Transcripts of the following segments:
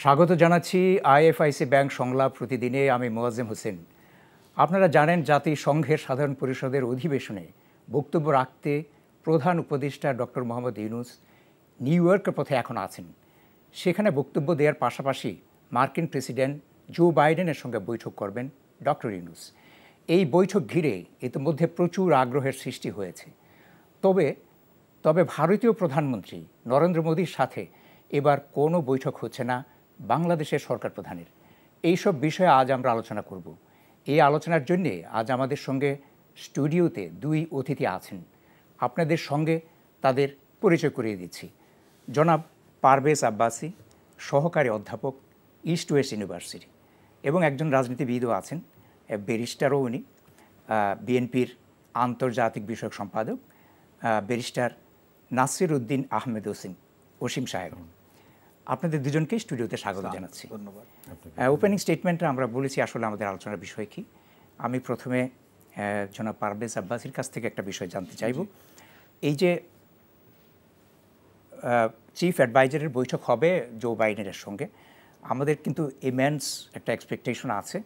স্বাগত জানাচ্ছি IFIC bank সংলাপ প্রতিদিনে। আমি মোয়াজ্জেম হোসেন। আপনারা জানেন জাতিসংঘের সাধারণ পরিষদের অধিবেশনে বক্তব্য রাখতে প্রধান উপদেষ্টা ডক্টর মোহাম্মদ ইউনূস নিউ ইয়র্কের পথে এখন আছেন। সেখানে বক্তব্য দেওয়ার পাশাপাশি মার্কিন প্রেসিডেন্ট জো বাইডেনের সঙ্গে বৈঠক করবেন ডক্টর ইউনূস। এই বৈঠক ঘিরে ইতিমধ্যে প্রচুর আগ্রহের সৃষ্টি হয়েছে। তবে ভারতীয় প্রধানমন্ত্রী নরেন্দ্র মোদীর সাথে এবার কোনো বৈঠক হচ্ছে না বাংলাদেশের সরকার প্রধানের। এইসব বিষয়ে আজ আমরা আলোচনা করব। এই আলোচনার জন্যে আজ আমাদের সঙ্গে স্টুডিওতে দুই অতিথি আছেন। আপনাদের সঙ্গে তাদের পরিচয় করিয়ে দিচ্ছি। জনাব পারভেজ আব্বাসী, সহকারী অধ্যাপক, ইস্ট ওয়েস্ট ইউনিভার্সিটি, এবং একজন রাজনীতিবিদও আছেন, ব্যারিস্টারও উনি, বিএনপির আন্তর্জাতিক বিষয়ক সম্পাদক ব্যারিস্টার নাসির উদ্দিন আহমেদ অসীম সাহেব। আপনাদের দুজনকেই স্টুডিওতে স্বাগত জানাচ্ছি। ধন্যবাদ। ওপেনিং স্টেটমেন্টে আমরা বলেছি আসলে আমাদের আলোচনার বিষয় কি। আমি প্রথমে জনাব পারভেজ আব্বাসীর কাছ থেকে একটা বিষয় জানতে চাইব। এই যে চিফ অ্যাডভাইজারের বৈঠক হবে জো বাইডেনের সঙ্গে, আমাদের কিন্তু ইমেন্স একটা এক্সপেকটেশন আছে,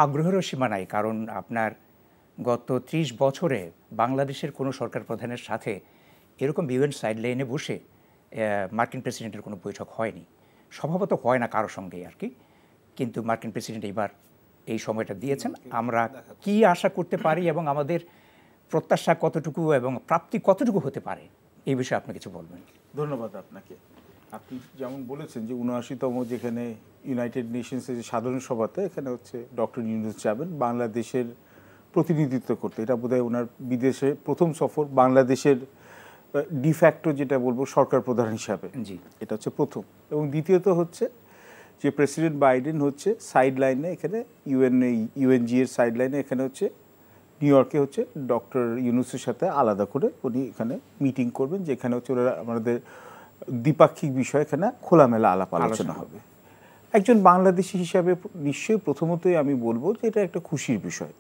আগ্রহেরও সীমা নাই। কারণ আপনার গত 30 বছরে বাংলাদেশের কোনো সরকার প্রধানের সাথে এরকম ইউএন সাইডলাইনে বসে মার্কিন প্রেসিডেন্টের কোনো বৈঠক হয়নি। স্বভাবত হয় না কারোর সঙ্গেই আর কি। কিন্তু মার্কিন প্রেসিডেন্ট এবার এই সময়টা দিয়েছেন। আমরা কি আশা করতে পারি এবং আমাদের প্রত্যাশা কতটুকু এবং প্রাপ্তি কতটুকু হতে পারে, এই বিষয়ে আপনি কিছু বলবেন। ধন্যবাদ আপনাকে। আপনি যেমন বলেছেন যে 79তম যেখানে ইউনাইটেড নেশনসের যে সাধারণ সভাতে এখানে হচ্ছে ডক্টর ইউনূস যাবেন বাংলাদেশের প্রতিনিধিত্ব করতে। এটা বোধহয় ওনার বিদেশে প্রথম সফর, বাংলাদেশের ডিফ্যাক্টো যেটা বলবো সরকার প্রধান হিসাবে। জি, এটা হচ্ছে প্রথম। এবং দ্বিতীয়ত হচ্ছে যে প্রেসিডেন্ট বাইডেন হচ্ছে সাইড লাইনে এখানে ইউএনজি এর সাইড লাইনে এখানে হচ্ছে নিউ ইয়র্কে হচ্ছে ডক্টর ইউনূসের সাথে আলাদা করে উনি এখানে মিটিং করবেন, যেখানে হচ্ছে ওরা আমাদের দ্বিপাক্ষিক বিষয় এখানে খোলামেলা আলাপ আলোচনা হবে। একজন বাংলাদেশি হিসাবে নিশ্চয়ই প্রথমতই আমি বলবো যে এটা একটা খুশির বিষয়,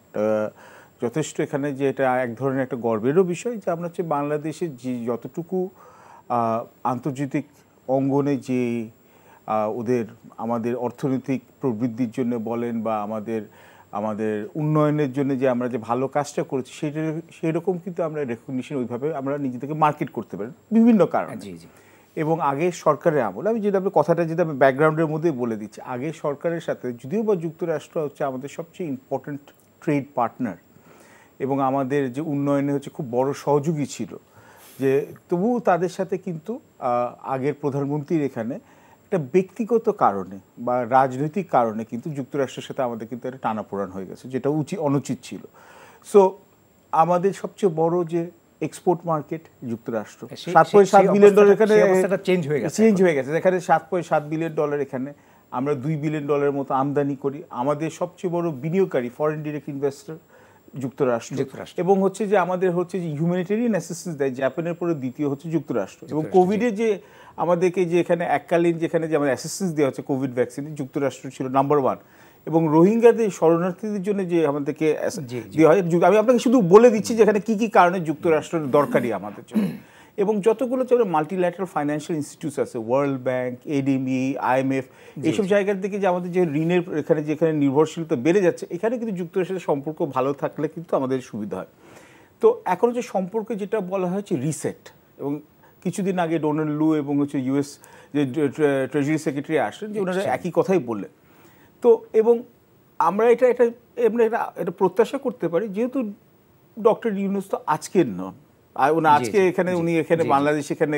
যথেষ্ট এখানে যে এটা এক ধরনের একটা গর্বেরও বিষয় যে আমরা হচ্ছে বাংলাদেশের যে যতটুকু আন্তর্জাতিক অঙ্গনে যে আমাদের অর্থনৈতিক প্রবৃদ্ধির জন্য বলেন বা আমাদের উন্নয়নের জন্য যে আমরা যে ভালো কাজটা করেছি সেই রকম কিন্তু আমরা রেকগনিশন ওইভাবে আমরা নিজেদেরকে মার্কেট করতে পারি বিভিন্ন কারণে। জি জি। এবং আগে সরকারের আমল, আমি যেটা কথাটা যেটা আমি ব্যাকগ্রাউন্ডের মধ্যে বলে দিচ্ছি, আগে সরকারের সাথে যদিও বা যুক্তরাষ্ট্র হচ্ছে আমাদের সবচেয়ে ইম্পর্ট্যান্ট ট্রেড পার্টনার এবং আমাদের যে উন্নয়নে হচ্ছে খুব বড় সহযোগী ছিল, যে তবুও তাদের সাথে কিন্তু আগের প্রধানমন্ত্রীর এখানে একটা ব্যক্তিগত কারণে বা রাজনৈতিক কারণে কিন্তু যুক্তরাষ্ট্রের সাথে আমাদের কিন্তু একটা টানাপোড়ান হয়ে গেছে, যেটা অনুচিত ছিল। সো আমাদের সবচেয়ে বড় যে এক্সপোর্ট মার্কেট যুক্তরাষ্ট্র, $7.7 বিলিয়ন এখানে চেঞ্জ হয়ে গেছে। এখানে $7.7 বিলিয়ন এখানে আমরা $2 বিলিয়ন মতো আমদানি করি। আমাদের সবচেয়ে বড় বিনিয়োগকারী ফরেন ডিরেক্ট ইনভেস্টর যুক্তরাষ্ট্র। এবং হচ্ছে যে আমাদের হচ্ছে যে হিউম্যানিটেরিয়ান অ্যাসিস্ট্যান্স দেয় জাপানের পরে দ্বিতীয় হচ্ছে যুক্তরাষ্ট্র। এবং কোভিডে যে আমাদেরকে যে এখানে এককালীন যেখানে যে আমাদের অ্যাসিস্ট্যান্স দেওয়া হচ্ছে কোভিড ভ্যাকসিনে, যুক্তরাষ্ট্র ছিল নাম্বার 1। এবং রোহিঙ্গাদের শরণার্থীদের জন্য যে আমাদেরকে দেওয়া হয়, আমি আপনাকে শুধু বলে দিচ্ছি যে এখানে কী কী কারণে যুক্তরাষ্ট্র দরকারি আমাদের জন্য। এবং যতগুলো হচ্ছে মাল্টিল্যাটারাল ফাইন্যান্সিয়াল ইনস্টিটিউটস আছে, ওয়ার্ল্ড ব্যাংক, এডিবি, IMF, এইসব জায়গার থেকে যে আমাদের যে ঋণের যেখানে নির্ভরশীলতা বেড়ে যাচ্ছে, এখানে কিন্তু যুক্তরাষ্ট্রের সাথে সম্পর্ক ভালো থাকলে কিন্তু আমাদের সুবিধা হয়। তো এখন হচ্ছে সম্পর্কে যেটা বলা হয়েছে রিসেট, এবং কিছুদিন আগে ডোনাল্ড লু এবং হচ্ছে US যে ট্রেজারি সেক্রেটারি আসলেন, যে ওনারা একই কথাই বললেন। তো এবং আমরা এটা প্রত্যাশা করতে পারি, যেহেতু ডক্টর ইউনূস তো আজকের নন, আজকে এখানে উনি এখানে বাংলাদেশ এখানে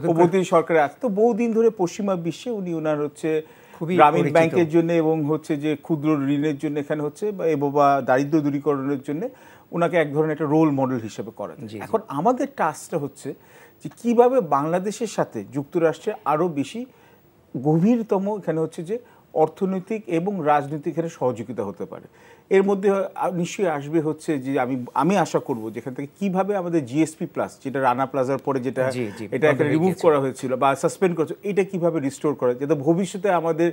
প্রগতিশীল সরকারে আছে, তো বহুদিন ধরে পশ্চিমা বিশ্বে উনি ওনার হচ্ছে গ্রামীণ ব্যাংকের জন্য এবং হচ্ছে যে ক্ষুদ্র ঋণের জন্য এখানে হচ্ছে বা দারিদ্র দূরীকরণের জন্য ওনাকে এক ধরনের একটা রোল মডেল হিসেবে করেন। এখন আমাদের টাস্কটা হচ্ছে যে কিভাবে বাংলাদেশের সাথে যুক্তরাষ্ট্রে আরও বেশি গভীরতম এখানে হচ্ছে যে অর্থনৈতিক এবং রাজনৈতিক এখানে সহযোগিতা হতে পারে। এর মধ্যে নিশ্চয়ই আসবে হচ্ছে যে আমি আশা করব যেখান থেকে কিভাবে আমাদের জিএসপি প্লাস, যেটা রানা প্লাজার পরে যেটা এটা একটা রিমুভ করা হয়েছিল বা সাসপেন্ড করা, এটা কিভাবে রিস্টোর করা, যাতে ভবিষ্যতে আমাদের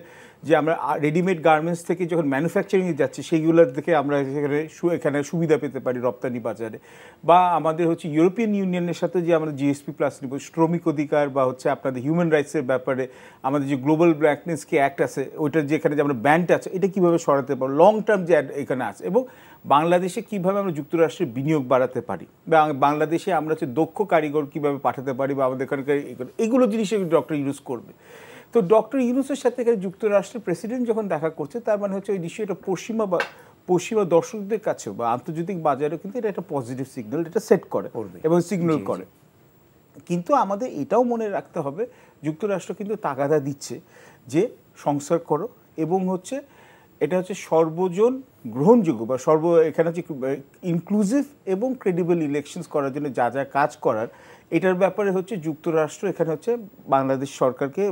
যে আমরা রেডিমেড গার্মেন্টস থেকে যখন ম্যানুফ্যাকচারিংয়ে যাচ্ছি সেইগুলোর থেকে আমরা এখানে সুবিধা পেতে পারি রপ্তানি বাজারে, বা আমাদের হচ্ছে ইউরোপিয়ান ইউনিয়নের সাথে যে আমরা জিএসপি প্লাস নিব, শ্রমিক অধিকার বা হচ্ছে আপনাদের হিউম্যান রাইটসের ব্যাপারে আমাদের যে গ্লোবাল ম্যাগনেটসকি অ্যাক্ট আছে ওইটার যেখানে যে আমরা ব্যান্ড আছে এটা কীভাবে সরাতে পারবো, লং টার্ম যে এখানে আছে, এবং বাংলাদেশে কীভাবে আমরা যুক্তরাষ্ট্রের বিনিয়োগ বাড়াতে পারি, বা বাংলাদেশে আমরা হচ্ছে দক্ষ কারিগর কীভাবে পাঠাতে পারি, বা আমাদের এখানকার এগুলো জিনিস ডক্টর ইউনুস করবে। তো ডক্টর ইউনুসের সাথে এখানে যুক্তরাষ্ট্রের প্রেসিডেন্ট যখন দেখা করছে, তার মানে হচ্ছে ওই নিশ্চয়ই এটা পশ্চিমা দর্শকদের কাছেও বা আন্তর্জাতিক বাজারেও কিন্তু এটা একটা পজিটিভ সিগন্যাল এটা সেট করে এবং সিগন্যাল করে। কিন্তু আমাদের এটাও মনে রাখতে হবে যুক্তরাষ্ট্র কিন্তু তাগাদা দিচ্ছে যে সংস্কার করো, এবং হচ্ছে এটা হচ্ছে সর্বজন গ্রহণযোগ্য বা এখানে হচ্ছে ইনক্লুসিভ এবং ক্রেডিবল ইলেকশনস করার জন্য যা যা কাজ করার, এটার ব্যাপারে হচ্ছে যুক্তরাষ্ট্র এখানে হচ্ছে বাংলাদেশ সরকারকে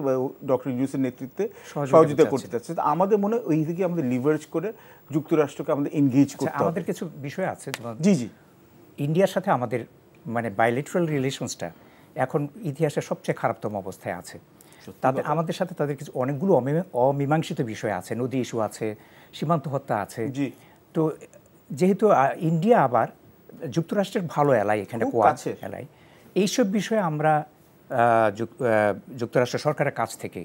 ডক্টর ইউনূসের নেতৃত্বে সহযোগিতা করতে চাচ্ছে। আমাদের মনে হয় ওই দিকে আমাদের লিভারেজ করে যুক্তরাষ্ট্রকে আমাদের এনগেজ করতে হবে। আমাদের কিছু বিষয় আছে, জি জি, ইন্ডিয়ার সাথে আমাদের মানে বাইলেটারাল রিলেশনসটা এখন ইতিহাসের সবচেয়ে খারাপতম অবস্থায় আছে। আমাদের সাথে তাদের কিছু অনেকগুলো অমীমাংসিত বিষয় আছে, নদী ইস্যু আছে, সীমান্ত হত্যা আছে। তো যেহেতু ইন্ডিয়া আবার যুক্তরাষ্ট্রের ভালো এলাই, এখানে কোয়াড এলাই, এইসব বিষয়ে আমরা যুক্তরাষ্ট্র সরকারের কাছ থেকে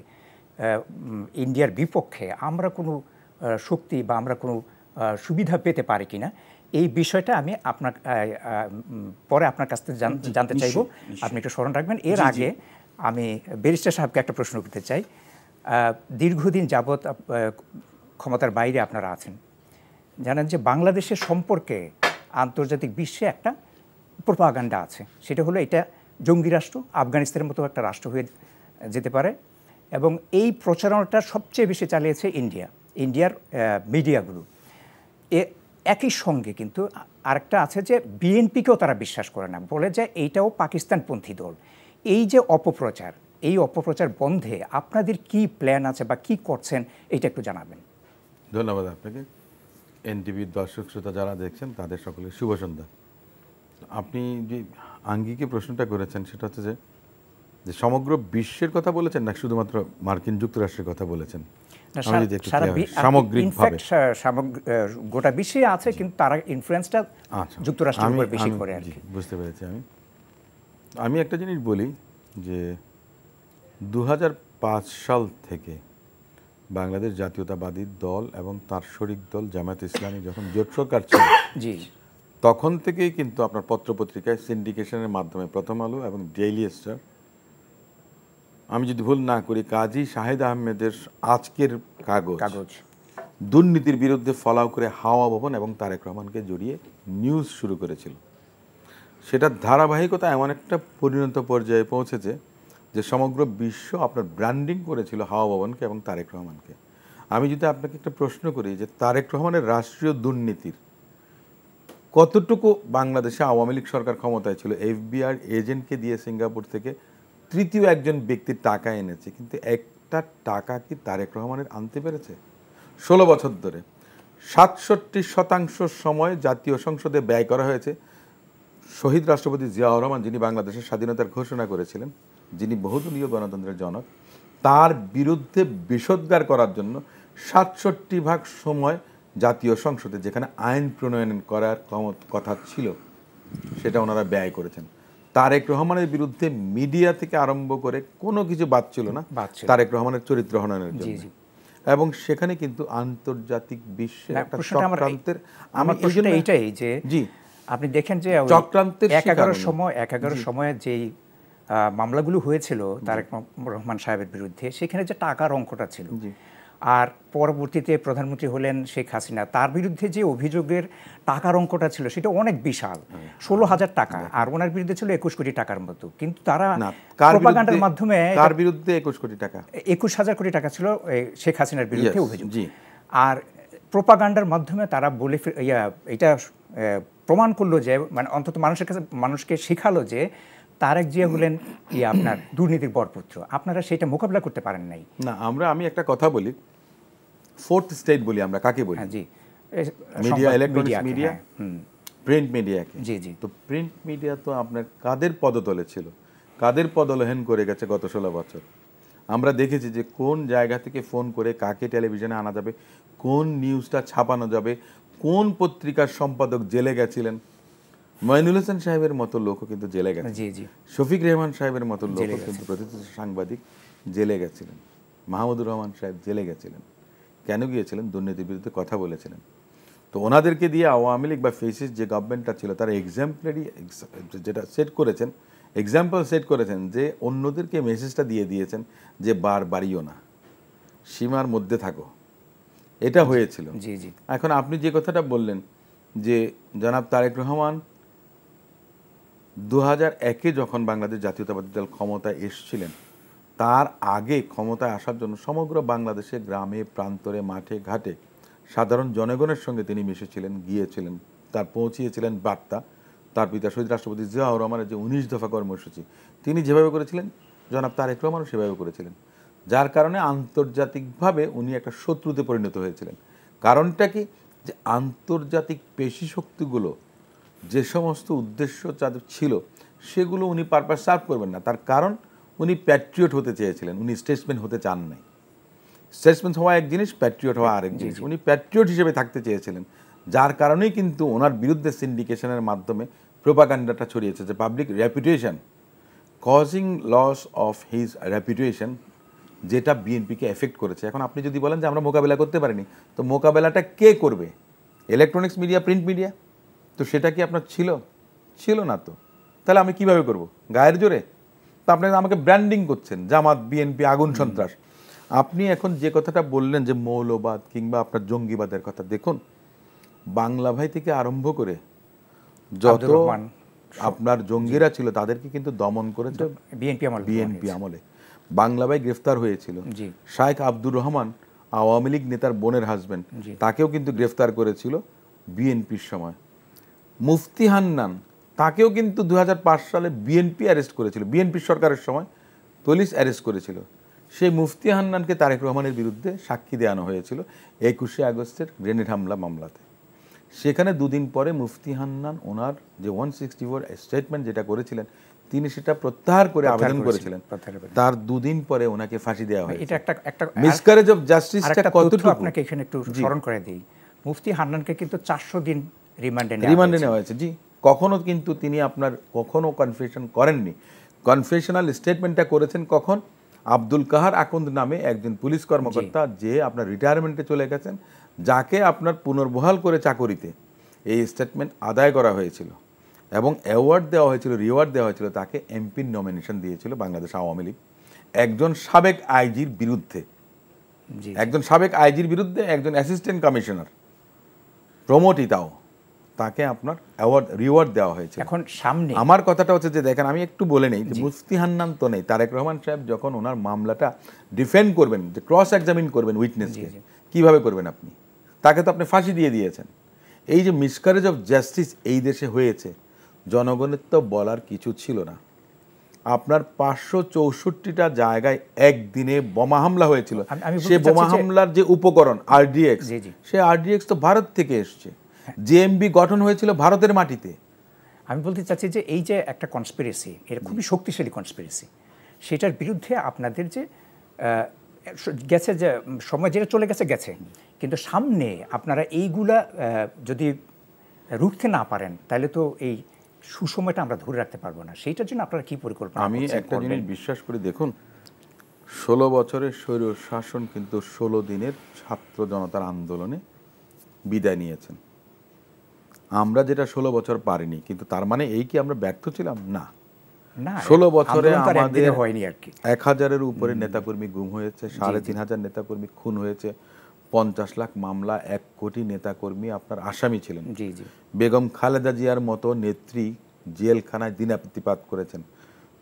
ইন্ডিয়ার বিপক্ষে আমরা কোনো শক্তি বা আমরা কোনো সুবিধা পেতে পারি কিনা, এই বিষয়টা আমি পরে আপনার কাছ থেকে জানতে চাইব, আপনি একটু স্মরণ রাখবেন। এর আগে আমি ব্যারিস্টার সাহেবকে একটা প্রশ্ন করতে চাই। দীর্ঘদিন যাবৎ ক্ষমতার বাইরে আপনারা আছেন, জানেন যে বাংলাদেশের সম্পর্কে আন্তর্জাতিক বিশ্বে একটা প্রোপাগান্ডা আছে, সেটা হলো এটা জঙ্গি রাষ্ট্র, আফগানিস্তানের মতো একটা রাষ্ট্র হয়ে যেতে পারে, এবং এই প্রচারণাটা সবচেয়ে বেশি চালিয়েছে ইন্ডিয়ার মিডিয়াগুলো। একই সঙ্গে কিন্তু আরেকটা আছে যে বিএনপিকেও তারা বিশ্বাস করে না, বলে যে এইটাও পাকিস্তানপন্থী দল। এই যে অপপ্রচার, এই অপপ্রচার বন্ধে আপনাদের কি প্ল্যান আছে বা কি করছেন, এটা একটু জানাবেন। ধন্যবাদ আপনাকে। এনটিভির দর্শক শ্রোতা যারা দেখছেন তাদের সকলের শুভ সন্ধ্যা। আপনি যে আঙ্গিকে প্রশ্নটা করেছেন সেটা হচ্ছে যে সমগ্র বিশ্বের কথা বলেছেন না শুধুমাত্র মার্কিন যুক্তরাষ্ট্রের কথা বলেছেন? সামগ্রিকভাবে গোটা বিশ্বে আছে, কিন্তু তারা ইনফ্লুয়েন্সটা যুক্তরাষ্ট্রের উপর বেশি করে আর কি। বুঝতে পেরেছি। আমি একটা জিনিস বলি যে 2005 সাল থেকে বাংলাদেশ জাতীয়তাবাদী দল এবং তার শরিক দল জামায়াত ইসলামী যখন জোট সরকার ছিল, তখন থেকেই কিন্তু আপনার পত্রপত্রিকায় সিন্ডিকেশনের মাধ্যমে প্রথম আলো এবং ডেইলি স্টার, আমি যদি ভুল না করি কাজী শাহেদ আহমেদের আজকের কাগজ দুর্নীতির বিরুদ্ধে ফলাও করে হাওয়া ভবন এবং তারেক রহমানকে জড়িয়ে নিউজ শুরু করেছিল। সেটার ধারাবাহিকতা এমন একটা পরিণত পর্যায়ে পৌঁছেছে যে সমগ্র বিশ্ব আপনার ব্র্যান্ডিং করেছিল হাওয়া ভবনকে এবং তারেক রহমানকে। আমি যদি আপনাকে একটা প্রশ্ন করি যে তারেক রহমানের রাষ্ট্রীয় দুর্নীতির কতটুকু বাংলাদেশে আওয়ামী লীগ সরকার ক্ষমতায় ছিল, এফবিআই এজেন্টকে দিয়ে সিঙ্গাপুর থেকে তৃতীয় একজন ব্যক্তির টাকা এনেছে, কিন্তু একটা টাকা কি তারেক রহমানের আনতে পেরেছে? 16 বছর ধরে 67% সময় জাতীয় সংসদে ব্যয় করা হয়েছে শহীদ রাষ্ট্রপতি জিয়াউর রহমান, যিনি বাংলাদেশের স্বাধীনতার ঘোষণা করেছিলেন, যিনি বহুদলীয় গণতন্ত্রের জনক, তার বিরুদ্ধে বিষোদ্গার করার জন্য 67% সময় জাতীয় সংসদে যেখানে আইন প্রণয়ন করার কথা ছিল সেটা ওনারা ব্যয় করেছেন। তারেক রহমানের বিরুদ্ধে মিডিয়া থেকে আরম্ভ করে কোনো কিছু বাদ ছিল না তারেক রহমানের চরিত্র হননের জন্য, এবং সেখানে কিন্তু আন্তর্জাতিক বিশ্বে একটা চক্রান্তের, আমার প্রশ্নটা এইটাই যে আপনি দেখেন যে চক্রান্তের 11 সময়ে যেই মামলাগুলো হয়েছিল তারেক রহমান সাহেবের বিরুদ্ধে, সেখানে যে টাকার অঙ্কটা ছিল, আর পরবর্তীতে প্রধানমন্ত্রী হলেন শেখ হাসিনা, তার বিরুদ্ধে যে অভিযোগের টাকার অঙ্কটা ছিল সেটা অনেক বিশাল, 16,000 টাকা, আর ওনার বিরুদ্ধে ছিল 21 কোটি টাকার মতো। কিন্তু তারা প্রোপাগান্ডার মাধ্যমে, তার বিরুদ্ধে 21 কোটি টাকা, 21,000 কোটি টাকা ছিল শেখ হাসিনার বিরুদ্ধে অভিযোগ, আর প্রোপাগান্ডার মাধ্যমে তারা বলে এটা প্রমাণ করলো যে, মানে অন্তত মানুষের কাছে মানুষকে শেখালো যে তারেক জিয়া হলেন আপনার দুর্নীতির বরপুত্র। আপনারা সেটা মোকাবিলা করতে পারেন নাই। না, আমি একটা কথা বলি, ফোর্থ স্টেট বলি আমরা কাকে বলি? জি, মিডিয়া, ইলেকট্রনিক্স মিডিয়া, প্রিন্ট মিডিয়াকে। জি জি। তো প্রিন্ট মিডিয়া তো আপনার কাদের পদতলে ছিল, কাদের পদলেহন করে গেছে গত 16 বছর। আমরা দেখেছি যে কোন জায়গা থেকে ফোন করে কাকে টেলিভিশনে আনা যাবে, কোন নিউজটা ছাপানো যাবে, কোন পত্রিকার সম্পাদক জেলে গেছিলেন। মঈনুল হোসেন সাহেবের মতো লোকও কিন্তু জেলে গেছেন। জি জি। শফিক রেহমান সাহেবের মতো লোকও কিন্তু প্রতিষ্ঠিত সাংবাদিক জেলে গেছিলেন। মাহমুদুর রহমান সাহেব জেলে গেছিলেন। কেন গিয়েছিলেন? দুর্নীতির বিরুদ্ধে কথা বলেছিলেন। তো ওনাদেরকে দিয়ে আওয়ামী লীগ বা ফেসিস যে গভর্নমেন্টটা ছিল তারা এক্সাম্পলারি যেটা সেট করেছেন, এক্সাম্পল সেট করেছেন যে অন্যদেরকে মেসেজটা দিয়ে দিয়েছেন যে বাড়িও না, সীমার মধ্যে থাকো। এটা হয়েছিল। জি জি। এখন আপনি যে কথাটা বললেন যে জনাব তারেক রহমান 2001-এ যখন বাংলাদেশ জাতীয়তাবাদী দল ক্ষমতায় এসেছিলেন, তার আগে ক্ষমতায় আসার জন্য সমগ্র বাংলাদেশে গ্রামে প্রান্তরে মাঠে ঘাটে সাধারণ জনগণের সঙ্গে তিনি মিশেছিলেন, গিয়েছিলেন, তার পৌঁছিয়েছিলেন বার্তা। তার পিতা শহীদ রাষ্ট্রপতি জিয়াউর রহমানের যে 19 দফা কর্মসূচি তিনি যেভাবে করেছিলেন, জনাব তারেক রহমানও সেভাবে করেছিলেন, যার কারণে আন্তর্জাতিকভাবে উনি একটা শত্রুতে পরিণত হয়েছিলেন। কারণটা কি? যে আন্তর্জাতিক পেশি শক্তিগুলো যে সমস্ত উদ্দেশ্য যাদের ছিল সেগুলো উনি পারপাস সার্ভ করবেন না। তার কারণ উনি প্যাট্রিয়ট হতে চেয়েছিলেন, উনি স্টেটসম্যান হতে চান নাই। স্টেটসম্যান হওয়া এক জিনিস, প্যাট্রিয়ট হওয়া আরেক জিনিস। উনি প্যাট্রিয়ট হিসেবে থাকতে চেয়েছিলেন, যার কারণেই কিন্তু ওনার বিরুদ্ধে সিন্ডিকেশনের মাধ্যমে প্রোপাগান্ডাটা ছড়িয়েছে যে public reputation causing loss of his reputation, যেটা বিএনপিকে এফেক্ট করেছে। এখন আপনি যদি বলেন যে আমরা মোকাবেলা করতে পারিনি, তো মোকাবেলাটা কে করবে? Electronics media, print media? তো সেটা কি আপনার ছিল? ছিল না। তো তাহলে আমি কিভাবে করব? গায়ের জোরে? তো আপনি আমাকে ব্র্যান্ডিং করছেন জামাত, বিএনপি, আগুন সন্ত্রাস। আপনি এখন যে কথাটা বললেন যে মৌলবাদ কিংবা আপনার জঙ্গিবাদের কথা, দেখুন বাংলা ভাই থেকে আরম্ভ করে যত আপনার জঙ্গিরা ছিল তাদেরকে কিন্তু দমন করেছে বিএনপি আমলে। বাংলা ভাই গ্রেফতার হয়েছিল, শাইখ আব্দুর রহমান আওয়ামী লীগ নেতার বোনের হাজবেন্ড, তাকেও কিন্তু গ্রেফতার করেছিল বিএনপির সময়। মুফতি হান্নান, তাকেও কিন্তু 2005 সালে বিএনপি অ্যারেস্ট করেছিল, বিএনপির সরকারের সময় পুলিশ অ্যারেস্ট করেছিল। সেই মুফতি হান্নানকে তারেক রহমানের বিরুদ্ধে সাক্ষী দেওয়ানো হয়েছিল 21শে আগস্টের গ্রেনেড হামলা মামলাতে। সেখানে দুদিন পরে মুফতি হান্নান ওনার যে 164 স্টেটমেন্ট যেটা করেছিলেন, তিনি সেটা প্রত্যাহার করে আবেদন করেছিলেন। তার দুদিন পরে ওনাকে ফাঁসি দেওয়া হয়। এটা একটা মিসক্যারেজ অফ জাস্টিসটা কতটুকু আপনাকে এখানে একটু স্মরণ করে দিই। মুফতি হান্নানকে কিন্তু 400 দিন রিমান্ডে নেওয়া হয়েছে। জি, কখনো কিন্তু তিনি আপনার কখনো কনফেশন করেননি। কনফেশনাল স্টেটমেন্টটা করেছেন কখন? আব্দুল কাহার আকন্দ নামে একজন পুলিশ কর্মকর্তা, যে আপনার রিটায়ারমেন্টে চলে গেছেন, যাকে আপনার পুনর্বহাল করে চাকরিতে এই স্টেটমেন্ট আদায় করা হয়েছিল এবং অ্যাওয়ার্ড দেওয়া হয়েছিল, রিওয়ার্ড দেওয়া হয়েছিল, তাকে এমপির নমিনেশন দিয়েছিল বাংলাদেশ আওয়ামী লীগ। একজন সাবেক আইজির বিরুদ্ধে, একজন অ্যাসিস্ট্যান্ট কমিশনার প্রমোটই, তাও তাকে আপনার অ্যাওয়ার্ড রিওয়ার্ড দেওয়া হয়েছে। এখন সামনে আমার কথাটা হচ্ছে যে দেখেন, আমি একটু বলে নেই যে মুফতি হান্নান তো নেই, তারেক রহমান সাহেব যখন ওনার মামলাটা ডিফেন্ড করবেন, যে ক্রস এক্সামিন করবেন উইটনেসকে, কিভাবে করবেন আপনি? তাকে তো আপনি ফাঁসি দিয়ে দিয়েছেন। এই যে মিসক্যারেজ অফ জাস্টিস এই দেশে হয়েছে, জনগণের তো বলার কিছু ছিল না। আপনার 564টা জায়গায় একদিনে বোমা হামলা হয়েছিল। সে বোমা হামলার যে উপকরণ আরডিএক্স, সে আরডিএক্স তো ভারত থেকে এসছে। জেএমবি গঠন হয়েছিল ভারতের মাটিতে। আমি বলতে চাচ্ছি যে এই যে একটা কনস্পিরেসি, এটা খুবই শক্তিশালী কনস্পিরেসি, সেটার বিরুদ্ধে আপনাদের যে গেছে, যে সময় যেটা চলে গেছে গেছে, কিন্তু সামনে আপনারা এইগুলা যদি রুখতে না পারেন তাহলে তো এই সুসময়টা আমরা ধরে রাখতে পারবো না। সেইটার জন্য আপনারা কি পরিকল্পনা? আমি একটা জিনিস বিশ্বাস করি, দেখুন 16 বছরের স্বৈর শাসন কিন্তু 16 দিনের ছাত্র জনতার আন্দোলনে বিদায় নিয়েছেন। আমরা যেটা 16 বছর পারিনি, কিন্তু তার মানে এই কি আমরা ব্যর্থ ছিলাম? না। 16 বছরে আমাদের 1000-এর উপরে নেতাকর্মী গুম হয়েছে, 3500 নেতাকর্মী খুন হয়েছে, 50 লাখ মামলা, 1 কোটি নেতাকর্মী আপনার আসামি ছিলেন। বেগম খালেদা জিয়ার মতো নেত্রী জেলখানায় দিনাতিপাত করেছেন।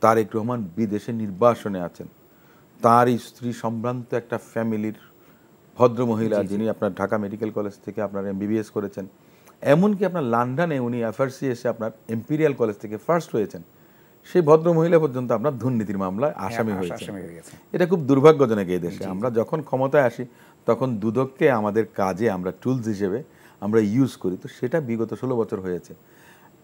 তারেক রহমান বিদেশে নির্বাসনে আছেন। তার স্ত্রী সম্ভ্রান্ত একটা ফ্যামিলির ভদ্রমহিলা, যিনি আপনার ঢাকা মেডিকেল কলেজ থেকে আপনার MBBS করেছেন, এমনকি আপনার লন্ডনে উনি FRCS আপনার ইম্পেরিয়াল কলেজ থেকে ফার্স্ট হয়েছেন। সেই ভদ্রমহিলা পর্যন্ত আপনার দুর্নীতির মামলায় আসামি হয়েছে। এটা খুব দুর্ভাগ্যজনক এই দেশে। আমরা যখন ক্ষমতায় আসি তখন দুদককে আমাদের কাজে আমরা টুলস হিসেবে আমরা ইউজ করি, তো সেটা বিগত 16 বছর হয়েছে।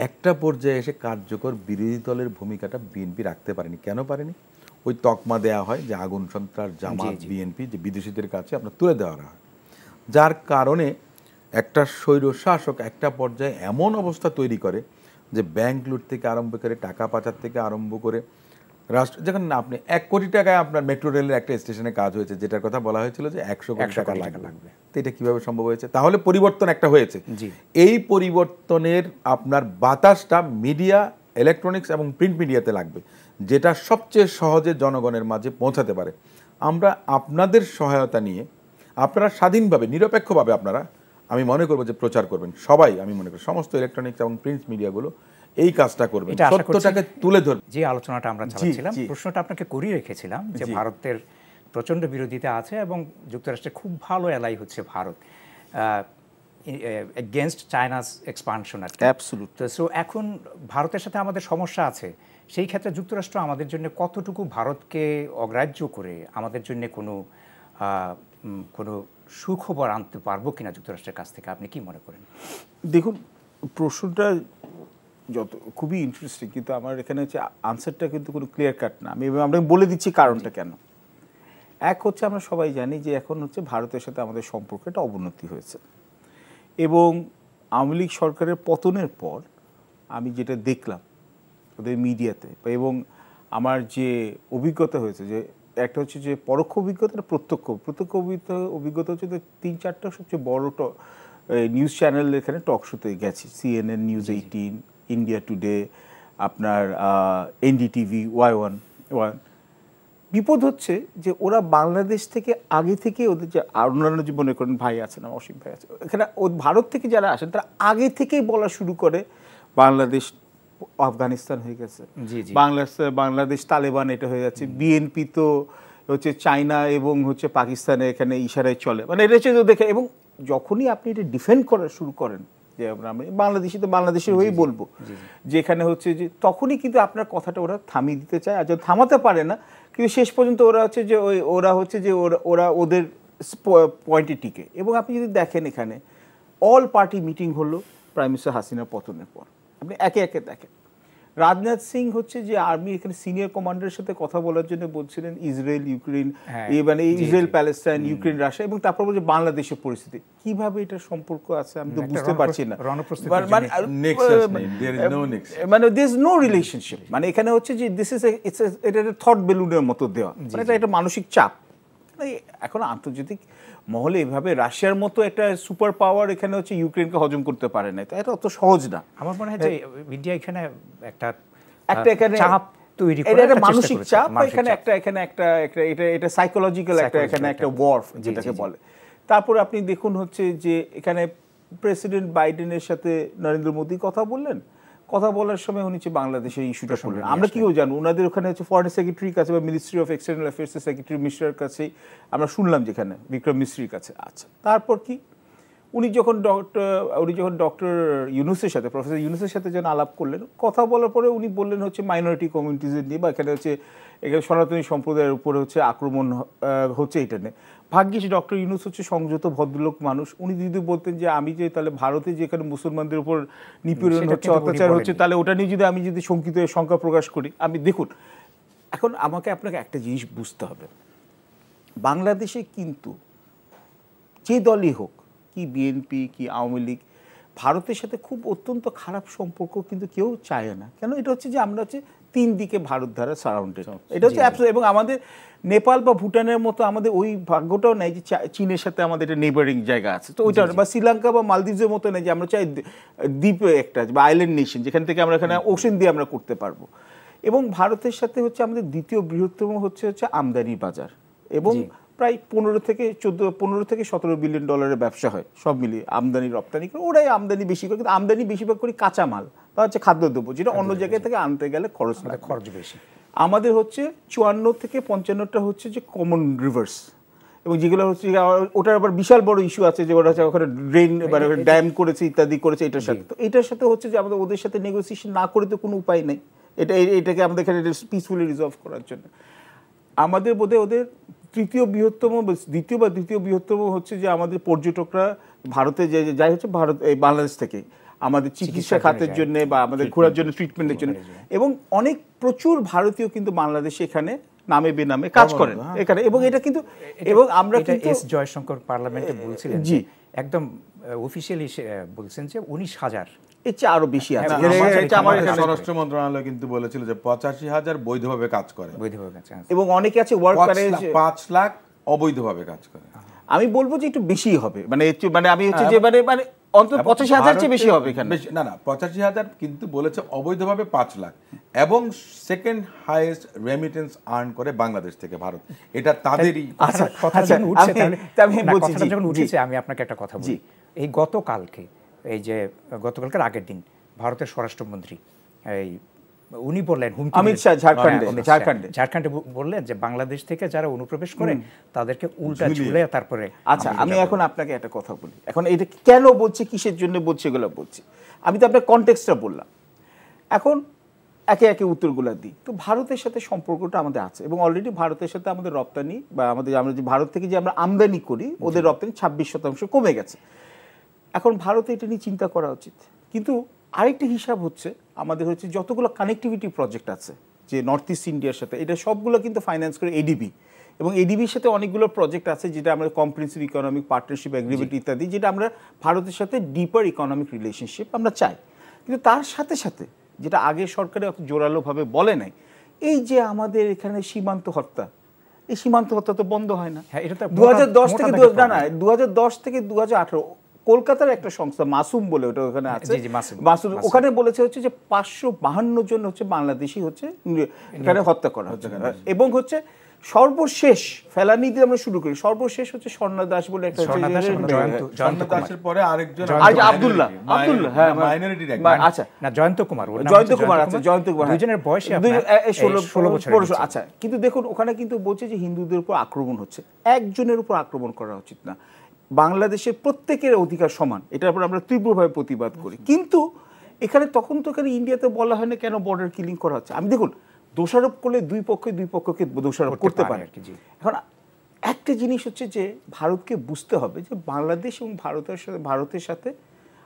একটা পর্যায়ে এসে কার্যকর বিরোধী দলের ভূমিকাটা বিএনপি রাখতে পারেনি। কেন পারেনি? ওই তকমা দেওয়া হয় যে আগুন সন্ত্রাস, জামাত, বিএনপি, যে বিদেশিদের কাছে আপনার তুলে দেওয়া হয়, যার কারণে একটা স্বৈর শাসক একটা পর্যায়ে এমন অবস্থা তৈরি করে যে ব্যাংক লুট থেকে আরম্ভ করে, টাকা পাচার থেকে আরম্ভ করে, রাষ্ট্র যখন আপনি 1 কোটি টাকায় আপনার মেট্রো রেলের একটা স্টেশনে কাজ হয়েছে, যেটার কথা বলা হয়েছিল যে 100 কোটি টাকা লাগবে, তো এটা কিভাবে সম্ভব হয়েছে? তাহলে পরিবর্তন একটা হয়েছে। এই পরিবর্তনের আপনার বাতাসটা মিডিয়া, ইলেকট্রনিক্স এবং প্রিন্ট মিডিয়াতে লাগবে, যেটা সবচেয়ে সহজে জনগণের মাঝে পৌঁছাতে পারে। আমরা আপনাদের সহায়তা নিয়ে, আপনারা স্বাধীনভাবে, নিরপেক্ষভাবে আপনারা, আমি মনে করবো যে প্রচার করবেন সবাই, আমি মনে করি সমস্ত ইলেকট্রনিক্স এবং প্রিন্ট মিডিয়াগুলো এই কাজটা করবেন, সত্যটাকে তুলে ধরবেন। যে আলোচনাটা আমরা চালাচ্ছিলাম, প্রশ্নটা আপনাকে করিয়ে রেখেছিলাম যে ভারতের প্রচণ্ড বিরোধিতা আছে এবং যুক্তরাষ্ট্রের খুব ভালো এলাই হচ্ছে ভারত এগেনস্ট চায়নাস এক্সপানশন আর কি। অ্যাবসলিউট। তো সো এখন ভারতের সাথে আমাদের সমস্যা আছে, সেই ক্ষেত্রে যুক্তরাষ্ট্র আমাদের জন্য কতটুকু ভারতকে অগ্রাহ্য করে আমাদের জন্য কোনো সুখবর আনতে পারবো কিনা যুক্তরাষ্ট্রের কাছ থেকে, আপনি কি মনে করেন? দেখুন, প্রশ্নটা খুবই ইন্টারেস্টিং, কিন্তু আমার এখানে হচ্ছে আনসারটা কিন্তু কোনো ক্লিয়ার কাট না। আমরা বলে দিচ্ছি কারণটা কেন। এক হচ্ছে, আমরা সবাই জানি যে এখন হচ্ছে ভারতের সাথে আমাদের সম্পর্কটা অবনতি হয়েছে, এবং আওয়ামী লীগ সরকারের পতনের পর আমি যেটা দেখলাম ওদের মিডিয়াতে, এবং আমার যে অভিজ্ঞতা হয়েছে, যে একটা হচ্ছে যে পরোক্ষ অভিজ্ঞতা, প্রত্যক্ষ অভিজ্ঞতা হচ্ছে যে 3-4টা সবচেয়ে বড় নিউজ চ্যানেল এখানে টক শোতে গেছি। CNN, নিউজ 18, ইন্ডিয়া টুডে, আপনার NDTV, Y1। বিপদ হচ্ছে যে ওরা বাংলাদেশ থেকে আগে থেকে ওদের যে অন্যান্য যে মনে করেন ভাই আছেন, অসীম ভাই আছে, এখানে ভারত থেকে যারা আসেন তারা আগে থেকেই বলা শুরু করে বাংলাদেশ আফগানিস্তান হয়ে গেছে, বাংলাদেশ তালেবান এটা হয়ে যাচ্ছে, বিএনপি তো হচ্ছে চায়না এবং হচ্ছে পাকিস্তানে এখানে ইশারায় চলে, মানে এটা হচ্ছে দেখে। এবং যখনই আপনি এটা ডিফেন্ড করা শুরু করেন যে আমরা বাংলাদেশি, তো বাংলাদেশের হয়েই বলবো, যেখানে হচ্ছে যে তখনই কিন্তু আপনার কথাটা ওরা থামিয়ে দিতে চায়, আর যদি থামাতে পারে না, কিন্তু শেষ পর্যন্ত ওরা হচ্ছে যে ওরা ওদের পয়েন্টে টিকে। এবং আপনি যদি দেখেন এখানে অল পার্টি মিটিং হলো প্রাইম মিনিস্টার হাসিনার পতনের পর, আপনি একে একে দেখেন। রাজনাথ সিং হচ্ছে যে আর্মি এখানে সিনিয়র কমান্ডারের সাথে কথা বলার জন্য বলছিলেন ইসরায়েল, ইউক্রেন, মানে ইসরায়েল, প্যালেস্টাইন, ইউক্রেন, রাশিয়া, এবং তারপর বলছে বাংলাদেশের পরিস্থিতি। কিভাবে এটা সম্পর্ক আছে আমি তো বুঝতে পারছি না। মানে দেয়ার ইজ নো রিলেশনশিপ, মানে এখানে হচ্ছে যে দিস ইজ এটা থট বেলুনের মতো দেওয়া, মানে এটা মানসিক চাপ। এখন আন্তর্জাতিক মহলে এভাবে রাশিয়ার মতো একটা সুপার পাওয়ার এখানে হচ্ছে ইউক্রেনকে হজম করতে পারে না, তো এটা অত সহজ না। আমার মনে হয় যে মিডিয়া এখানে একটা এখানে চাপ তৈরি করে, এটা মানসিক চাপ, এখানে এটা সাইকোলজিক্যাল এখানে একটা ওয়ার যেটাকে বলে। তারপরে আপনি দেখুন হচ্ছে যে এখানে প্রেসিডেন্ট বাইডেনের সাথে নরেন্দ্র মোদী কথা বললেন, কথা বলার সময় উনি হচ্ছে বাংলাদেশের ইস্যুটা শুনলেন। আমরা কিও জানো ওনাদের ওখানে হচ্ছে ফরেন সেক্রেটারির কাছে বা মিনিস্ট্রি অফ এক্সটার্নাল অ্যাফেয়ার্সের সেক্রেটারি মিশ্রার কাছেই আমরা শুনলাম, যেখানে বিক্রম মিস্ত্রির কাছে। আচ্ছা, তারপর কি উনি যখন ডক্টর ইউনুসের সাথে, প্রফেসর ইউনুসের সাথে যখন আলাপ করলেন, কথা বলার পরে উনি বললেন হচ্ছে মাইনরিটি কমিউনিটিজের নিয়ে, বা এখানে সনাতনী সম্প্রদায়ের উপরে হচ্ছে আক্রমণ হচ্ছে, এটা নিয়ে। ভাগ্যিস ডক্টর ইউনুস হচ্ছে সংযত ভদ্রলোক মানুষ, উনি যদি বলতেন যে আমি যে তাহলে ভারতে যেখানে মুসলমানদের উপর নিপীড়ন হচ্ছে, অত্যাচার হচ্ছে, তাহলে ওটা নিয়ে আমি শঙ্কিত হয়ে শঙ্কা প্রকাশ করি। আমি দেখুন, এখন আপনাকে একটা জিনিস বুঝতে হবে, বাংলাদেশে কিন্তু যে দলই হোক, কি বিএনপি কি আওয়ামী লীগ, ভারতের সাথে খুব অত্যন্ত খারাপ সম্পর্ক কিন্তু কেউ চায় না। কেন? এটা হচ্ছে যে আমরা হচ্ছে 3 দিকে ভারত দ্বারা সারাউন্ডেড, এটা হচ্ছে এবং আমাদের নেপাল বা ভুটানের মতো আমাদের ওই ভাগ্যটাও নেই যে চীনের সাথে আমাদের একটা নেবারিং জায়গা আছে, তো ওইটা, বা শ্রীলঙ্কা বা মালদ্বীপের মতো নেই যে আমরা চাই দ্বীপে একটা বা আইল্যান্ড নেশন, যেখান থেকে আমরা এখানে ওশেন দিয়ে আমরা করতে পারবো। এবং ভারতের সাথে হচ্ছে আমাদের দ্বিতীয় বৃহত্তম হচ্ছে আমদানি বাজার, এবং প্রায় 15 থেকে 17 বিলিয়ন ডলারের ব্যবসা হয় সব মিলিয়ে, আমদানি রপ্তানি করে। ওরাই আমদানি বেশি করে, কিন্তু আমদানি বেশিরভাগ করি কাঁচামাল বা হচ্ছে খাদ্যদ্রব্য, যেটা অন্য জায়গায় থেকে আনতে গেলে খরচ বেশি। আমাদের হচ্ছে 54 থেকে 55টা হচ্ছে যে কমন রিভার্স, এবং যেগুলো হচ্ছে ওটার আবার বিশাল বড় ইস্যু আছে, যে ওরা হচ্ছে ওখানে ড্রেন মানে ড্যাম করেছে ইত্যাদি করেছে এটার সাথে। তো এটার সাথে হচ্ছে যে আমাদের ওদের সাথে নেগোসিয়েশন না করে তো কোনো উপায় নেই এটাকে আমাদের এখানে পিসফুলি রিজলভ করার জন্য। আমাদের বোধহয় ওদের তৃতীয় বৃহত্তম, দ্বিতীয় বা তৃতীয় বৃহত্তম হচ্ছে যে আমাদের পর্যটকরা ভারতে যাই হচ্ছে ভারত এই বাংলাদেশ থেকে আমাদের চিকিৎসা খাতের জন্য বা আমাদের ঘোরার জন্য, ট্রিটমেন্টের জন্য, এবং অনেক প্রচুর ভারতীয় কিন্তু বাংলাদেশে এখানে নামে বেনামে কাজ করেন এখানে। এবং এটা কিন্তু, এবং আমরা কিন্তু এস জয়শঙ্কর পার্লামেন্টে বলছিলেন, জি একদম অফিশিয়ালি বলছেন যে 19,000, এর চেয়ে আরো বেশি আছে। স্বরাষ্ট্র মন্ত্রণালয় কিন্তু বলেছিল যে 85,000 বৈধভাবে কাজ করে, এবং অনেকে আছে ওয়ার্ক করে 5 লাখ অবৈধভাবে কাজ করে। আমি বলবো যে একটু বেশি হবে, মানে আমি হচ্ছে যে মানে অন্তত 85,000 চেয়ে বেশি হবে এখানে। না 85,000 কিন্তু বলেছে অবৈধভাবে 5 লাখ, এবং সেকেন্ড হাইয়েস্ট রেমিটেন্স আর্ন করে বাংলাদেশ থেকে ভারত। এটা তাদেরই। আমি আপনাকে একটা কথা বলি, এই গতকালকের আগের দিন ভারতের স্বরাষ্ট্রমন্ত্রী উনি বললেন, অমিত শাহ ঝাড়খণ্ডে বললেন যে বাংলাদেশ থেকে যারা অনুপ্রবেশ করে তাদেরকে উল্টা ঝুলে তারপরে। আচ্ছা, আমি এখন আপনাকে একটা কথা বলি, এখন এটা কেন বলছে, কিসের জন্য বলছে, এগুলো বলছি আমি তো আপনার কনটেক্সটটা বললাম, এখন একে একে উত্তরগুলো দিই। তো ভারতের সাথে সম্পর্কটা আমাদের আছে, এবং অলরেডি ভারতের সাথে আমাদের রপ্তানি বা আমরা যে ভারত থেকে যে আমরা আমদানি করি, ওদের রপ্তানি 26% কমে গেছে। এখন ভারতে এটা নিয়ে চিন্তা করা উচিত। কিন্তু আরেকটা হিসাব হচ্ছে, আমাদের হচ্ছে যতগুলো কানেক্টিভিটি প্রজেক্ট আছে যে নর্থ ইস্ট ইন্ডিয়ার সাথে, এটা সবগুলো কিন্তু ফাইন্যান্স করে এডিবি, এবং এডিবির সাথে অনেকগুলো প্রজেক্ট আছে যেটা আমরা কম্প্রিহেনসিভ ইকোনমিক পার্টনারশিপ এগ্রিমেন্ট ইত্যাদি, যেটা আমরা ভারতের সাথে ডিপার ইকোনমিক রিলেশনশিপ আমরা চাই। কিন্তু তার সাথে সাথে যেটা আগে সরকারে অত জোরালোভাবে বলে নাই, এই যে আমাদের এখানে সীমান্ত হত্যা, এই সীমান্ত হত্যা তো বন্ধ হয় না। 2010 থেকে 2018 কলকাতার একটা সংস্থা মাসুম বলে ওটা ওখানে আছে, মাসুম ওখানে বলেছে হচ্ছে যে 552 জন হচ্ছে বাংলাদেশি হচ্ছে এখানে হত্যা করা হচ্ছে। এবং হচ্ছে সর্বশেষ ফেলানি দিয়ে আমরা শুরু করি, সর্বশেষ হচ্ছে স্বর্ণা দাস বলে একটা, দাসের পরে আরেকজন আব্দুল্লাহ, হ্যাঁ মাইনরিটির এক, আচ্ছা না জয়ন্ত কুমার আছে, জয়ন্ত কুমার, দুজনের বয়স 16 বছর। আচ্ছা, কিন্তু দেখুন ওখানে কিন্তু বলছে যে হিন্দুদের উপর আক্রমণ হচ্ছে, একজনের উপর আক্রমণ করা উচিত না, বাংলাদেশের প্রত্যেকের অধিকার সমান, এটার উপর আমরা তীব্রভাবে প্রতিবাদ করি। কিন্তু এখানে তখন তো এখানে ইন্ডিয়াতে বলা হয় না কেন বর্ডার কিলিং করা হচ্ছে। আমি দেখুন দোষারোপ করলে দুই পক্ষকে দোষারোপ করতে পারে। এখন একটা জিনিস হচ্ছে যে ভারতকে বুঝতে হবে যে বাংলাদেশ এবং ভারতের সাথে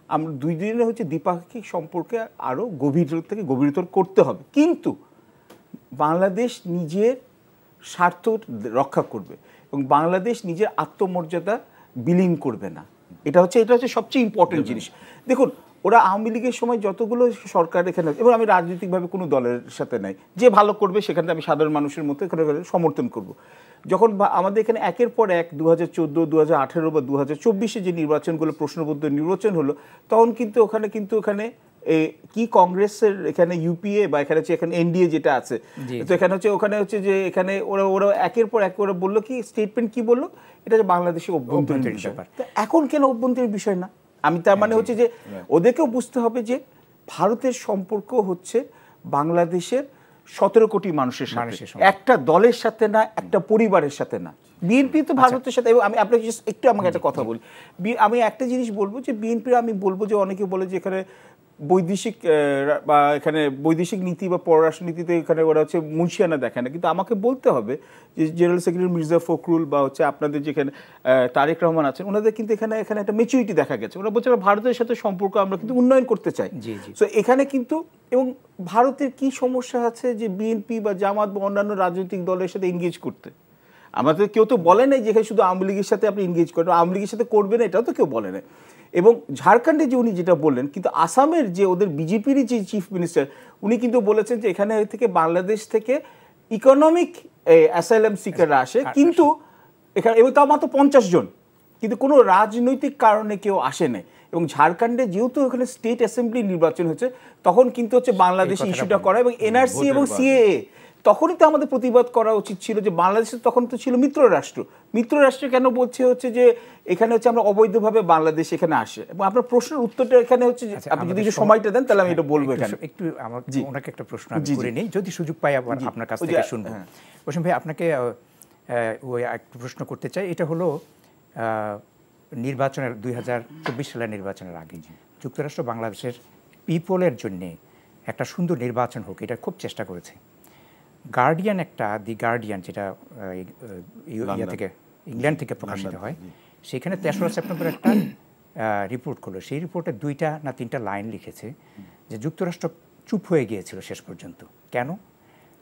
আমরা দুই দিনের হচ্ছে দ্বিপাক্ষিক সম্পর্কে আরও গভীরতর করতে হবে, কিন্তু বাংলাদেশ নিজের স্বার্থ রক্ষা করবে এবং বাংলাদেশ নিজের আত্মমর্যাদা বিলীন করবে না। এটা হচ্ছে সবচেয়ে ইম্পর্টেন্ট জিনিস। দেখুন ওরা আওয়ামী লীগের সময় যতগুলো সরকার এখানে, এবং আমি রাজনৈতিকভাবে কোনো দলের সাথে নাই, যে ভালো করবে সেখানে আমি সাধারণ মানুষের মতো এখানে সমর্থন করব। যখন আমাদের এখানে একের পর এক 2014, 2018 বা 2024 যে নির্বাচনগুলো প্রশ্নবোধ নির্বাচন হলো, তখন কিন্তু ওখানে কি কংগ্রেসের এখানে ইউপিএ বা এখানে হচ্ছে এখানে এনডিএ যেটা আছে, তো এখানে হচ্ছে ওখানে হচ্ছে যে এখানে ওরা একের পর এক ওরা বললো কি স্টেটমেন্ট কি বললো, এটা যে বাংলাদেশের অভ্যন্তরীণ বিষয়। এখন কেন অভ্যন্তরীণ বিষয় না? আমি তার মানে হচ্ছে যে ওদেরকেও বুঝতে হবে যে ভারতের সম্পর্ক হচ্ছে বাংলাদেশের 17 কোটি মানুষের সাথে, একটা দলের সাথে না, একটা পরিবারের সাথে না। বিএনপি তো ভারতের সাথে, এবং আমি আপনাকে একটু আমাকে একটা কথা বলি, আমি একটা জিনিস বলবো যে বিএনপির আমি বলবো যে অনেকে বলে যে এখানে বৈদেশিক নীতি বা পররাষ্ট্র নীতিতে এখানে ওরা হচ্ছে মুন্সিয়ানা দেখে না, কিন্তু আমাকে বলতে হবে যে জেনারেল সেক্রেটারি মির্জা ফখরুল বা হচ্ছে আপনাদের যেখানে তারেক রহমান আছেন, ওনাদের কিন্তু এখানে একটা ম্যাচুরিটি দেখা গেছে। ওরা বলছে ভারতের সাথে সম্পর্ক আমরা কিন্তু উন্নয়ন করতে চাই। সো এখানে কিন্তু, এবং ভারতের কি সমস্যা আছে যে বিএনপি বা জামাত বা অন্যান্য রাজনৈতিক দলের সাথে এনগেজ করতে? আমাদের কেউ তো বলে নাই যে এখানে শুধু আওয়ামী লীগের সাথে আপনি এনগেজ করবেন, আওয়ামী লীগের সাথে করবেন এটাও তো কেউ বলে নাই। এবং ঝাড়খণ্ডে যে উনি যেটা বললেন, কিন্তু আসামের যে ওদের বিজেপির যে চিফ মিনিস্টার, উনি কিন্তু বলেছেন যে এখানে থেকে বাংলাদেশ থেকে ইকোনমিক অ্যাসাইলাম সিকাররা আসে, কিন্তু এখানে এবং তাও মাত্র 50 জন, কিন্তু কোনো রাজনৈতিক কারণে কেউ আসে নাই। এবং ঝাড়খণ্ডে যেহেতু ওখানে স্টেট অ্যাসেম্বলি নির্বাচন হচ্ছে, তখন কিন্তু হচ্ছে বাংলাদেশ ইস্যুটা করা এবং এনআরসি এবং সিএএ, তখনই তো আমাদের প্রতিবাদ করা উচিত ছিল যে বাংলাদেশে তখন তো ছিল মিত্ররাষ্ট্র কেন বলছে হচ্ছে যে এখানে হচ্ছে আমরা অবৈধভাবে বাংলাদেশ এখানে আসে। এবং আপনার প্রশ্নের উত্তরটা এখানে হচ্ছে যে আপনি যদি একটু সময়টা দেন তাহলে আমি এটা বলবো। এখানে একটু আমাকে ওনাকে একটা প্রশ্ন আমি করে নেই, যদি সুযোগ পাই আবার আপনার কাছ থেকে শুনবো। অসীম ভাই, আপনাকে ওই একটা প্রশ্ন করতে চাই, এটা হলো নির্বাচনের 2024 সালের নির্বাচনের আগে যুক্তরাষ্ট্র বাংলাদেশের পিপলের জন্যে একটা সুন্দর নির্বাচন হোক, এটা খুব চেষ্টা করেছে। গার্ডিয়ান একটা দি গার্ডিয়ান যেটা ইয়া থেকে ইংল্যান্ড থেকে প্রকাশিত হয়, সেখানে 3রা সেপ্টেম্বর একটা রিপোর্ট করলো। সেই রিপোর্টে 2টা না 3টা লাইন লিখেছে যে যুক্তরাষ্ট্র চুপ হয়ে গিয়েছিল শেষ পর্যন্ত। কেন?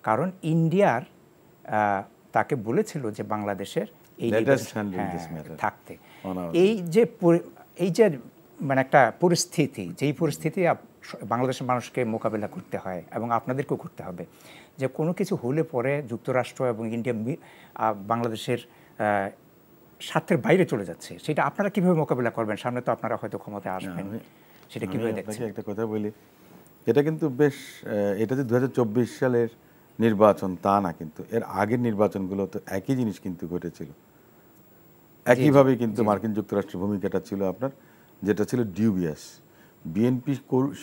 কারণ ইন্ডিয়ার তাকে বলেছিল যে বাংলাদেশের এই থাকতে এই যে মানে একটা পরিস্থিতি, যেই পরিস্থিতি বাংলাদেশের মানুষকে মোকাবেলা করতে হয় এবং আপনাদেরকেও করতে হবে, যে কোনো কিছু হলে পরে যুক্তরাষ্ট্র এবং ইন্ডিয়া বাংলাদেশের স্বার্থের বাইরে চলে যাচ্ছে, সেটা আপনারা কিভাবে মোকাবেলা করবেন? সামনে তো আপনারা হয়তো ক্ষমতায় আসবেন, সেটা কিভাবে দেখছেন? একটা কথা বলি, এটা কিন্তু বেশ, এটা যে 2024 সালের নির্বাচন তা না, কিন্তু এর আগের নির্বাচনগুলো তো একই জিনিস কিন্তু ঘটেছিল, একইভাবে কিন্তু মার্কিন যুক্তরাষ্ট্রের ভূমিকাটা ছিল আপনার, যেটা ছিল ডিউবিয়াস। বিএনপি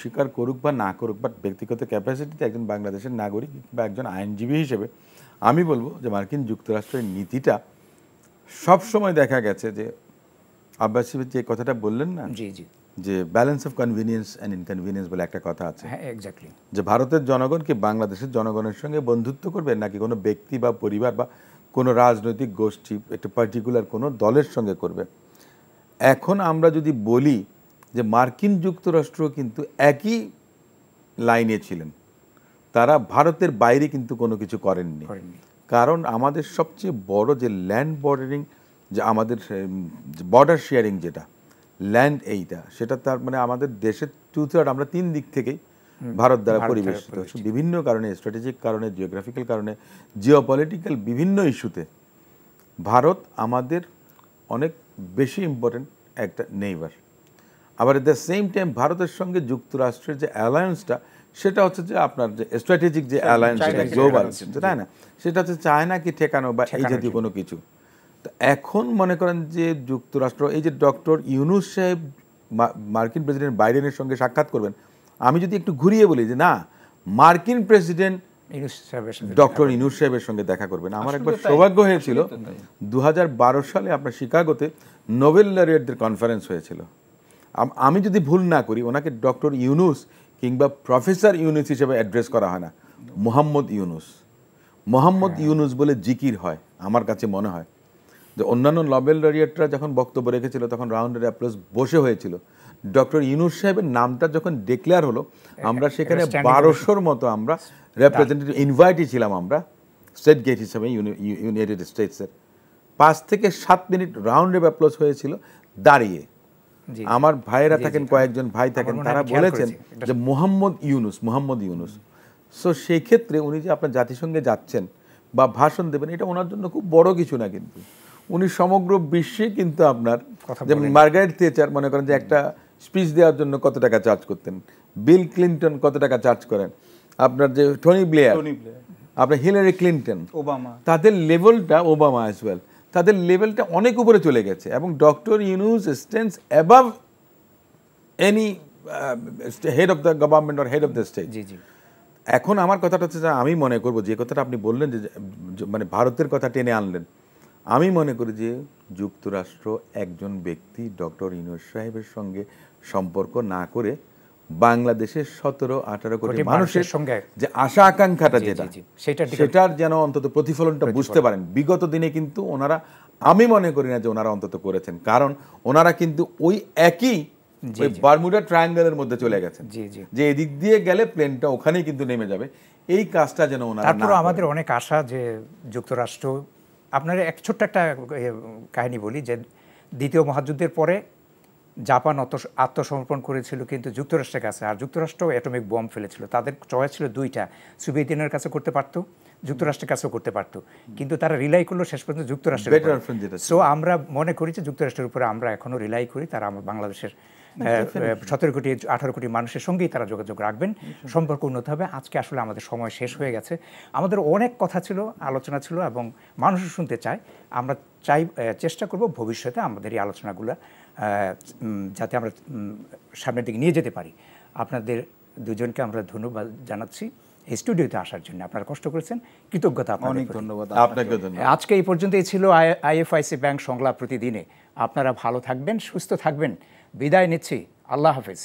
স্বীকার করুক বা না করুক, বাট ব্যক্তিগত ক্যাপাসিটিতে একজন বাংলাদেশের নাগরিক বা একজন আইনজীবী হিসেবে আমি বলবো যে মার্কিন যুক্তরাষ্ট্রের নীতিটা সব সময় দেখা গেছে যে আব্বাস যে কথাটা বললেন না, জি জি, যে balance of convenience and inconvenience বলে একটা কথা আছে। হ্যাঁ, এক্স্যাক্টলি। যে ভারতের জনগণ কি বাংলাদেশের জনগণের সঙ্গে বন্ধুত্ব করবে, নাকি কোনো ব্যক্তি বা পরিবার বা কোনো রাজনৈতিক গোষ্ঠী একটা পার্টিকুলার কোনো দলের সঙ্গে করবে। এখন আমরা যদি বলি যে মার্কিন যুক্তরাষ্ট্র কিন্তু একই লাইনে ছিলেন, তারা ভারতের বাইরে কিন্তু কোনো কিছু করেননি। কারণ আমাদের সবচেয়ে বড় যে ল্যান্ড বর্ডারিং, যে আমাদের বর্ডার শেয়ারিং যেটা ল্যান্ড, এইটা সেটা তার মানে আমাদের দেশের 2/3 আমরা 3 দিক থেকেই ভারত দ্বারা পরিবেষ্টিত। বিভিন্ন কারণে, স্ট্র্যাটেজিক কারণে, জিওগ্রাফিক্যাল কারণে, জিওপলিটিক্যাল বিভিন্ন ইস্যুতে ভারত আমাদের অনেক বেশি ইম্পর্টেন্ট একটা নেইবার। আবার এট দ্য সেম টাইম ভারতের সঙ্গে যুক্তরাষ্ট্রের যে অ্যালায়েন্সটা, সেটা হচ্ছে যে আপনার যে স্ট্র্যাটেজিক যে অ্যালায়েন্স, যেটা গ্লোবাল, তাই না, সেটা হচ্ছে চায়নাকে ঠেকানো বা এই জাতীয় কোনো কিছু। তো এখন মনে করেন যে যুক্তরাষ্ট্র, এই যে ডক্টর ইউনূস সাহেব মার্কিন প্রেসিডেন্ট বাইডেনের সঙ্গে সাক্ষাৎ করবেন, আমি যদি একটু ঘুরিয়ে বলি যে না, মার্কিন প্রেসিডেন্ট ডক্টর ইউনূস সাহেবের সঙ্গে দেখা করবেন। আমার একবার সৌভাগ্য হয়েছিল 2012 সালে আপনার শিকাগোতে নোবেল লরিয়েটদের কনফারেন্স হয়েছিল। আমি যদি ভুল না করি, ওনাকে ডক্টর ইউনূস কিংবা প্রফেসর ইউনূস হিসেবে অ্যাড্রেস করা হয় না, মোহাম্মদ ইউনূস। মোহাম্মদ ইউনূস বলে জিকির হয়। আমার কাছে মনে হয় যে অন্যান্য নোবেল লরিয়েটরা যখন বক্তব্য রেখেছিল তখন রাউন্ডের অ্যাপ্লোজ বসে হয়েছিল, ডক্টর ইউনূস সাহেবের নামটা যখন ডিক্লেয়ার হলো, আমরা সেখানে 1200-র মতো আমরা রিপ্রেজেন্টেটিভ ইনভাইটই ছিলাম আমরা, স্টেট গেট হিসাবে ইউনাইটেড স্টেটসের। 5 থেকে 7 মিনিট রাউন্ড অফ অ্যাপ্লোজ হয়েছিল দাঁড়িয়ে। আমার ভাইয়েরা থাকেন, কয়েকজন ভাই থাকেন, তারা বলেছেন যে মোহাম্মদ ইউনূস। সো সেই ক্ষেত্রে উনি যে আপনার জাতিসংঘে যাচ্ছেন বা ভাষণ দেবেন, এটা ওনার জন্য খুব বড় কিছু না, কিন্তু উনি সমগ্র বিশ্বে কিন্তু আপনার, যেমন মার্গারেট থেচার মনে করেন যে একটা স্পিচ দেওয়ার জন্য কত টাকা চার্জ করতেন, বিল ক্লিন্টন কত টাকা চার্জ করেন, আপনার যে টনি ব্লেয়ার, আপনার হিলারি ক্লিন্টন, ওবামা, তাদের লেভেলটা, ওবামা অ্যাজ ওয়েল, তাদের লেভেলটা অনেক উপরে চলে গেছে। এবং doctor Yunus stands above any head of the government or head of the state. এখন আমার কথাটা হচ্ছে যে আমি মনে করবো, যে কথাটা আপনি বললেন যে মানে ভারতের কথা টেনে আনলেন, আমি মনে করি যে যুক্তরাষ্ট্র একজন ব্যক্তি ডক্টর ইউনূস সাহেবের সঙ্গে সম্পর্ক না করে বাংলাদেশের 17-18 কোটি মানুষের সঙ্গে যে আশা আকাঙ্ক্ষাটা যেটা, সেটার যেন অন্তত প্রতিফলনটা বুঝতে পারেন। বিগত দিনে কিন্তু ওনারা, আমি মনে করি না যে ওনারা অন্তত করেছেন, কারণ ওনারা কিন্তু ওই একই বারমুডা ট্রায়াঙ্গেলের মধ্যে চলে গেছেন, যে এদিক দিয়ে গেলে প্লেনটা ওখানেই কিন্তু নেমে যাবে। এই কাজটা যেন ওনারা না করেন। আমাদের অনেক আশা যে যুক্তরাষ্ট্র, আপনার এক ছোট্ট একটা কাহিনী বলি, যে দ্বিতীয় মহাযুদ্ধের পরে জাপান আত্মসমর্পণ করেছিল কিন্তু যুক্তরাষ্ট্রের কাছে, আর যুক্তরাষ্ট্র অ্যাটমিক বম্ব ফেলেছিল। তাদের চয়েস ছিল 2টা, সোভিয়েত ইউনিয়নের কাছে করতে পারতো, যুক্তরাষ্ট্রের কাছেও করতে পারতো, কিন্তু তারা রিলাই করলো শেষ পর্যন্ত যুক্তরাষ্ট্রের উপর। সো আমরা মনে করি যে যুক্তরাষ্ট্রের উপরে আমরা এখনো রিলাই করি। তারা বাংলাদেশের 17 কোটি 18 কোটি মানুষের সঙ্গেই তারা যোগাযোগ রাখবেন, সম্পর্ক উন্নত হবে। আজকে আসলে আমাদের সময় শেষ হয়ে গেছে। আমাদের অনেক কথা ছিল, আলোচনা ছিল, এবং মানুষও শুনতে চায়। আমরা চেষ্টা করব ভবিষ্যতে আমাদের এই আলোচনাগুলো যাতে আমরা সামনের দিকে নিয়ে যেতে পারি। আপনাদের দুজনকে আমরা ধন্যবাদ জানাচ্ছি এই স্টুডিওতে আসার জন্য। আপনারা কষ্ট করেছেন, কৃতজ্ঞতা আপনাদের। অনেক ধন্যবাদ আপনাকে। আজকে এই পর্যন্তই ছিল আইএফআইসি ব্যাংক সংলাপ প্রতিদিনে। আপনারা ভালো থাকবেন, সুস্থ থাকবেন। বিদায় নিচ্ছি। আল্লাহ হাফেজ।